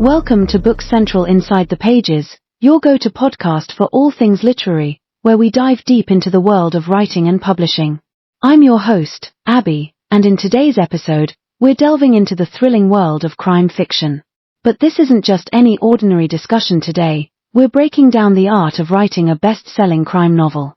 Welcome to Book Central Inside the Pages, your go-to podcast for all things literary, where we dive deep into the world of writing and publishing. I'm your host, Abbie, and in today's episode, we're delving into the thrilling world of crime fiction. But this isn't just any ordinary discussion today, we're breaking down the art of writing a best-selling crime novel.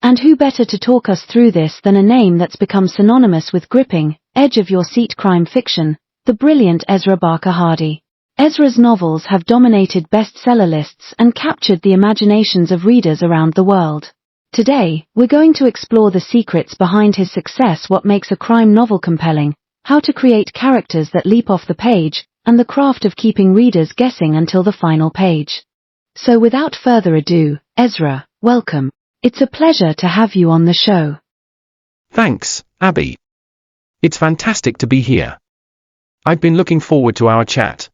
And who better to talk us through this than a name that's become synonymous with gripping, edge-of-your-seat crime fiction, the brilliant Ezra Barker-Hardy. Ezra's novels have dominated bestseller lists and captured the imaginations of readers around the world. Today, we're going to explore the secrets behind his success, what makes a crime novel compelling, how to create characters that leap off the page, and the craft of keeping readers guessing until the final page. So without further ado, Ezra, welcome. It's a pleasure to have you on the show. Thanks, Abbie. It's fantastic to be here. I've been looking forward to our chat.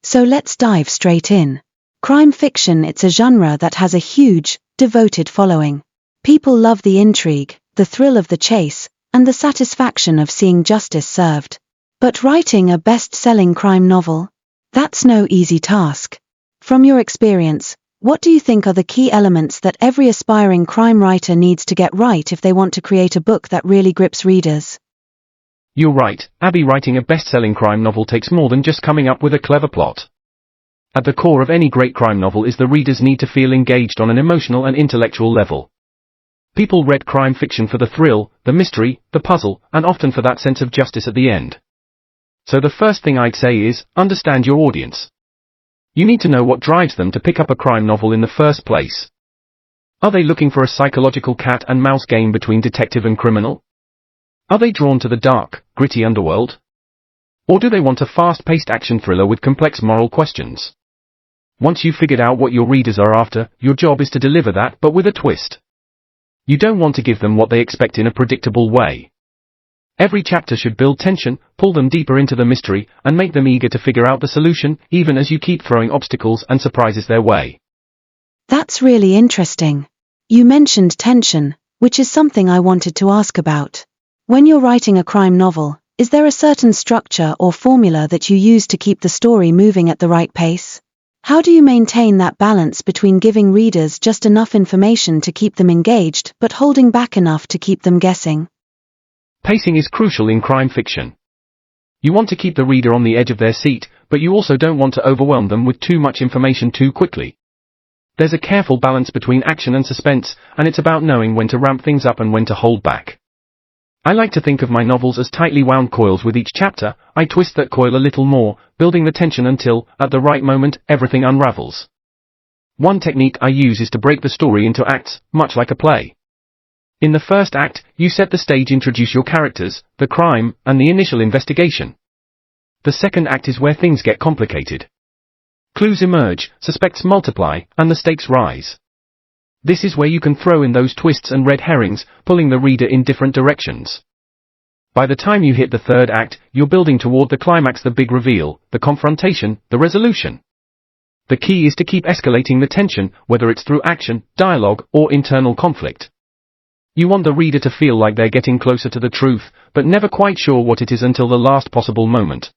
So let's dive straight in. Crime fiction, it's a genre that has a huge, devoted following. People love the intrigue, the thrill of the chase, and the satisfaction of seeing justice served. But writing a best-selling crime novel? That's no easy task. From your experience, what do you think are the key elements that every aspiring crime writer needs to get right if they want to create a book that really grips readers? You're right, Abbie. Writing a best-selling crime novel takes more than just coming up with a clever plot. At the core of any great crime novel is the reader's need to feel engaged on an emotional and intellectual level. People read crime fiction for the thrill, the mystery, the puzzle, and often for that sense of justice at the end. So the first thing I'd say is, understand your audience. You need to know what drives them to pick up a crime novel in the first place. Are they looking for a psychological cat and mouse game between detective and criminal? Are they drawn to the dark, gritty underworld? Or do they want a fast-paced action thriller with complex moral questions? Once you've figured out what your readers are after, your job is to deliver that, but with a twist. You don't want to give them what they expect in a predictable way. Every chapter should build tension, pull them deeper into the mystery, and make them eager to figure out the solution, even as you keep throwing obstacles and surprises their way. That's really interesting. You mentioned tension, which is something I wanted to ask about. When you're writing a crime novel, is there a certain structure or formula that you use to keep the story moving at the right pace? How do you maintain that balance between giving readers just enough information to keep them engaged but holding back enough to keep them guessing? Pacing is crucial in crime fiction. You want to keep the reader on the edge of their seat, but you also don't want to overwhelm them with too much information too quickly. There's a careful balance between action and suspense, and it's about knowing when to ramp things up and when to hold back. I like to think of my novels as tightly wound coils. With each chapter, I twist that coil a little more, building the tension until, at the right moment, everything unravels. One technique I use is to break the story into acts, much like a play. In the first act, you set the stage, introduce your characters, the crime, and the initial investigation. The second act is where things get complicated. Clues emerge, suspects multiply, and the stakes rise. This is where you can throw in those twists and red herrings, pulling the reader in different directions. By the time you hit the third act, you're building toward the climax, the big reveal, the confrontation, the resolution. The key is to keep escalating the tension, whether it's through action, dialogue, or internal conflict. You want the reader to feel like they're getting closer to the truth, but never quite sure what it is until the last possible moment.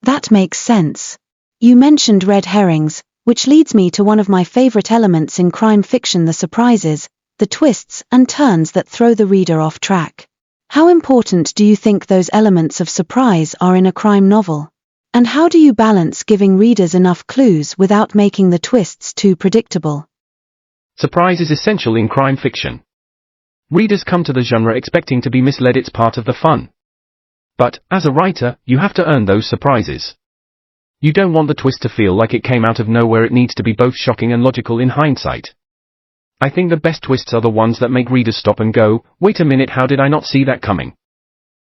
That makes sense. You mentioned red herrings, which leads me to one of my favorite elements in crime fiction: the surprises, the twists and turns that throw the reader off track. How important do you think those elements of surprise are in a crime novel? And how do you balance giving readers enough clues without making the twists too predictable? Surprise is essential in crime fiction. Readers come to the genre expecting to be misled. It's part of the fun. But, as a writer, you have to earn those surprises. You don't want the twist to feel like it came out of nowhere. It needs to be both shocking and logical in hindsight. I think the best twists are the ones that make readers stop and go, wait a minute, how did I not see that coming?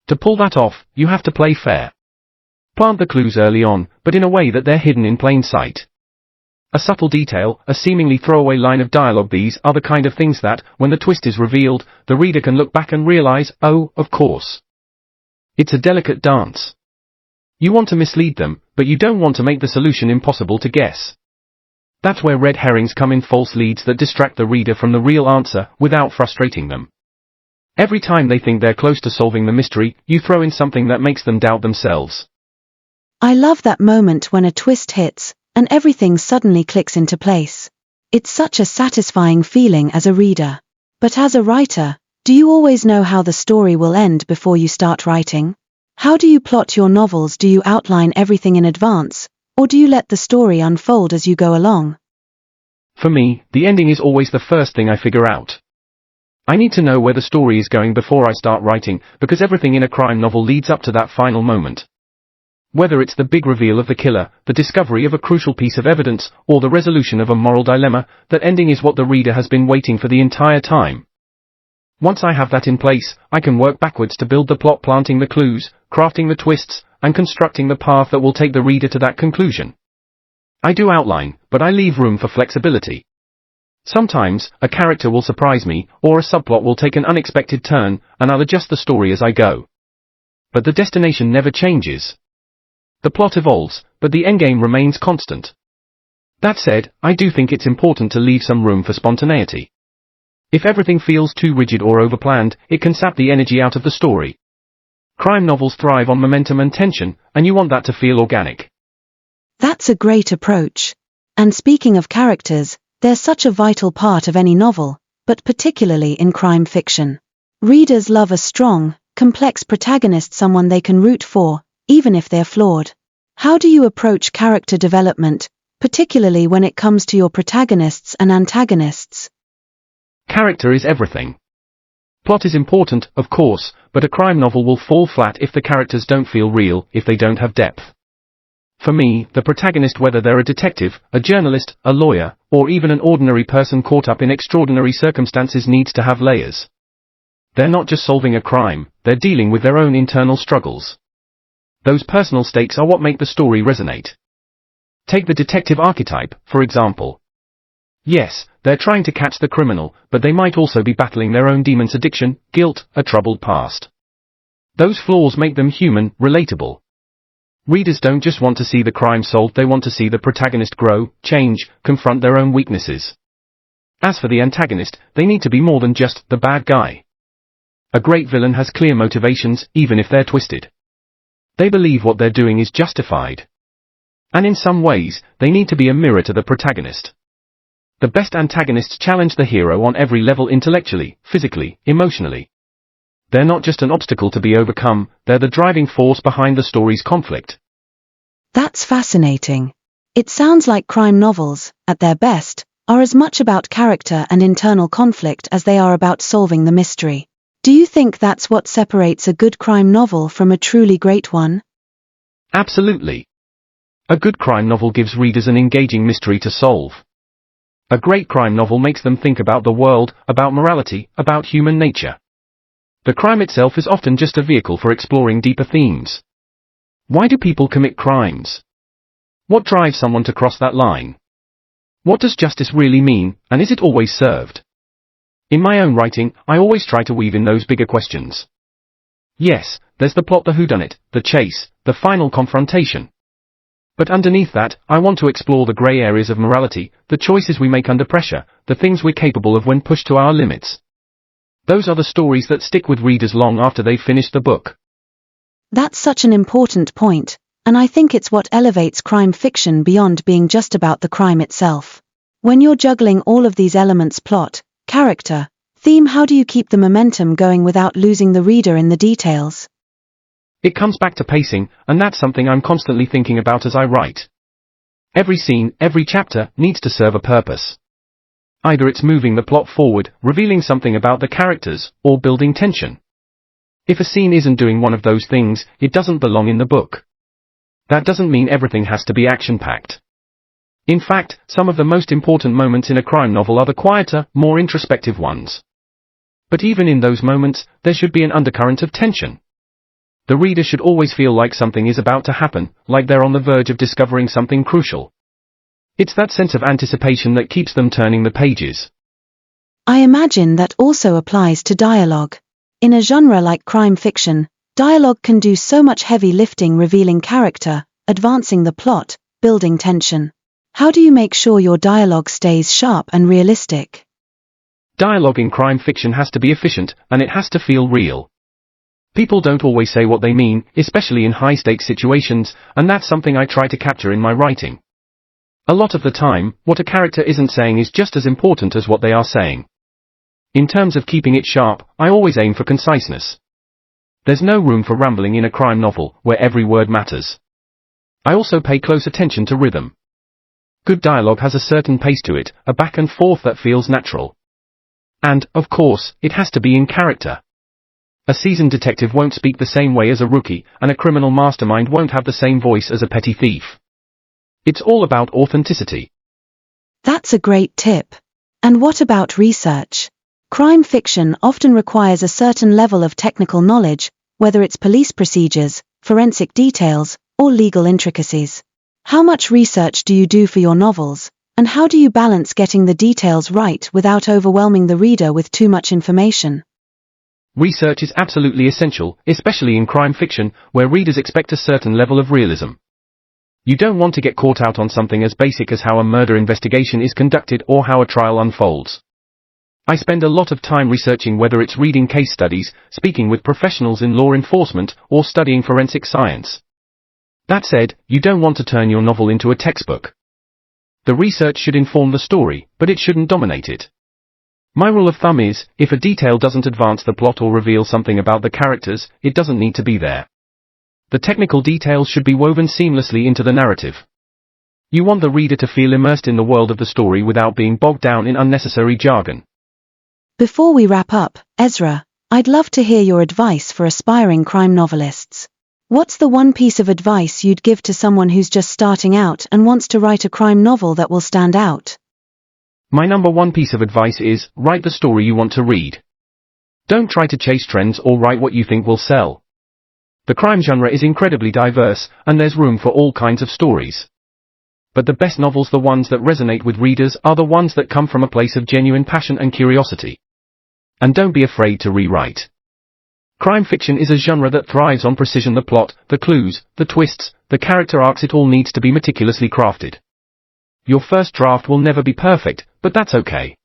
To pull that off, you have to play fair. Plant the clues early on, but in a way that they're hidden in plain sight. A subtle detail, a seemingly throwaway line of dialogue, these are the kind of things that, when the twist is revealed, the reader can look back and realize, oh, of course. It's a delicate dance. You want to mislead them, but you don't want to make the solution impossible to guess. That's where red herrings come in, false leads that distract the reader from the real answer, without frustrating them. Every time they think they're close to solving the mystery, you throw in something that makes them doubt themselves. I love that moment when a twist hits, and everything suddenly clicks into place. It's such a satisfying feeling as a reader. But as a writer, do you always know how the story will end before you start writing? How do you plot your novels? Do you outline everything in advance, or do you let the story unfold as you go along? For me, the ending is always the first thing I figure out. I need to know where the story is going before I start writing, because everything in a crime novel leads up to that final moment. Whether it's the big reveal of the killer, the discovery of a crucial piece of evidence, or the resolution of a moral dilemma, that ending is what the reader has been waiting for the entire time. Once I have that in place, I can work backwards to build the plot, planting the clues, crafting the twists, and constructing the path that will take the reader to that conclusion. I do outline, but I leave room for flexibility. Sometimes, a character will surprise me, or a subplot will take an unexpected turn, and I'll adjust the story as I go. But the destination never changes. The plot evolves, but the endgame remains constant. That said, I do think it's important to leave some room for spontaneity. If everything feels too rigid or overplanned, it can sap the energy out of the story. Crime novels thrive on momentum and tension, and you want that to feel organic. That's a great approach. And speaking of characters, they're such a vital part of any novel, but particularly in crime fiction. Readers love a strong, complex protagonist, someone they can root for, even if they're flawed. How do you approach character development, particularly when it comes to your protagonists and antagonists? Character is everything. Plot is important, of course, but a crime novel will fall flat if the characters don't feel real, if they don't have depth. For me, the protagonist, whether they're a detective, a journalist, a lawyer, or even an ordinary person caught up in extraordinary circumstances, needs to have layers. They're not just solving a crime, they're dealing with their own internal struggles. Those personal stakes are what make the story resonate. Take the detective archetype, for example. Yes, they're trying to catch the criminal, but they might also be battling their own demons: addiction, guilt, a troubled past. Those flaws make them human, relatable. Readers don't just want to see the crime solved, they want to see the protagonist grow, change, confront their own weaknesses. As for the antagonist, they need to be more than just the bad guy. A great villain has clear motivations, even if they're twisted. They believe what they're doing is justified. And in some ways, they need to be a mirror to the protagonist. The best antagonists challenge the hero on every level: intellectually, physically, emotionally. They're not just an obstacle to be overcome, they're the driving force behind the story's conflict. That's fascinating. It sounds like crime novels, at their best, are as much about character and internal conflict as they are about solving the mystery. Do you think that's what separates a good crime novel from a truly great one? Absolutely. A good crime novel gives readers an engaging mystery to solve. A great crime novel makes them think about the world, about morality, about human nature. The crime itself is often just a vehicle for exploring deeper themes. Why do people commit crimes? What drives someone to cross that line? What does justice really mean, and is it always served? In my own writing, I always try to weave in those bigger questions. Yes, there's the plot, the whodunit, the chase, the final confrontation. But underneath that, I want to explore the grey areas of morality, the choices we make under pressure, the things we're capable of when pushed to our limits. Those are the stories that stick with readers long after they've finished the book. That's such an important point, and I think it's what elevates crime fiction beyond being just about the crime itself. When you're juggling all of these elements: plot, character, theme, how do you keep the momentum going without losing the reader in the details? It comes back to pacing, and that's something I'm constantly thinking about as I write. Every scene, every chapter, needs to serve a purpose. Either it's moving the plot forward, revealing something about the characters, or building tension. If a scene isn't doing one of those things, it doesn't belong in the book. That doesn't mean everything has to be action-packed. In fact, some of the most important moments in a crime novel are the quieter, more introspective ones. But even in those moments, there should be an undercurrent of tension. The reader should always feel like something is about to happen, like they're on the verge of discovering something crucial. It's that sense of anticipation that keeps them turning the pages. I imagine that also applies to dialogue. In a genre like crime fiction, dialogue can do so much heavy lifting, revealing character, advancing the plot, building tension. How do you make sure your dialogue stays sharp and realistic? Dialogue in crime fiction has to be efficient, and it has to feel real. People don't always say what they mean, especially in high-stakes situations, and that's something I try to capture in my writing. A lot of the time, what a character isn't saying is just as important as what they are saying. In terms of keeping it sharp, I always aim for conciseness. There's no room for rambling in a crime novel, where every word matters. I also pay close attention to rhythm. Good dialogue has a certain pace to it, a back and forth that feels natural. And, of course, it has to be in character. A seasoned detective won't speak the same way as a rookie, and a criminal mastermind won't have the same voice as a petty thief. It's all about authenticity. That's a great tip. And what about research? Crime fiction often requires a certain level of technical knowledge, whether it's police procedures, forensic details, or legal intricacies. How much research do you do for your novels, and how do you balance getting the details right without overwhelming the reader with too much information? Research is absolutely essential, especially in crime fiction, where readers expect a certain level of realism. You don't want to get caught out on something as basic as how a murder investigation is conducted or how a trial unfolds. I spend a lot of time researching, whether it's reading case studies, speaking with professionals in law enforcement, or studying forensic science. That said, you don't want to turn your novel into a textbook. The research should inform the story, but it shouldn't dominate it. My rule of thumb is, if a detail doesn't advance the plot or reveal something about the characters, it doesn't need to be there. The technical details should be woven seamlessly into the narrative. You want the reader to feel immersed in the world of the story without being bogged down in unnecessary jargon. Before we wrap up, Ezra, I'd love to hear your advice for aspiring crime novelists. What's the one piece of advice you'd give to someone who's just starting out and wants to write a crime novel that will stand out? My number one piece of advice is, write the story you want to read. Don't try to chase trends or write what you think will sell. The crime genre is incredibly diverse, and there's room for all kinds of stories. But the best novels, the ones that resonate with readers, are the ones that come from a place of genuine passion and curiosity. And don't be afraid to rewrite. Crime fiction is a genre that thrives on precision. The plot, the clues, the twists, the character arcs, it all needs to be meticulously crafted. Your first draft will never be perfect, but that's okay.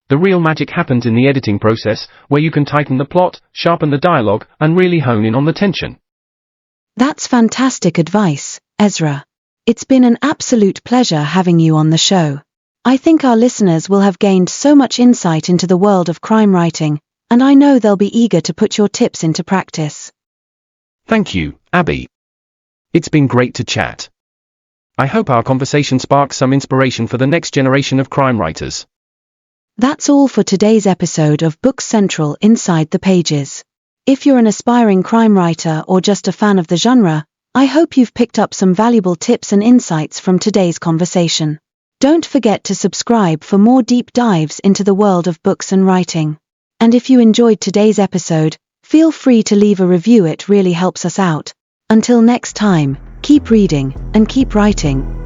The real magic happens in the editing process, where you can tighten the plot, sharpen the dialogue, and really hone in on the tension. That's fantastic advice, Ezra. It's been an absolute pleasure having you on the show. I think our listeners will have gained so much insight into the world of crime writing, and I know they'll be eager to put your tips into practice. Thank you, Abbie. It's been great to chat. I hope our conversation sparks some inspiration for the next generation of crime writers. That's all for today's episode of Books Central Inside the Pages. If you're an aspiring crime writer or just a fan of the genre, I hope you've picked up some valuable tips and insights from today's conversation. Don't forget to subscribe for more deep dives into the world of books and writing. And if you enjoyed today's episode, feel free to leave a review, it really helps us out. Until next time, keep reading and keep writing.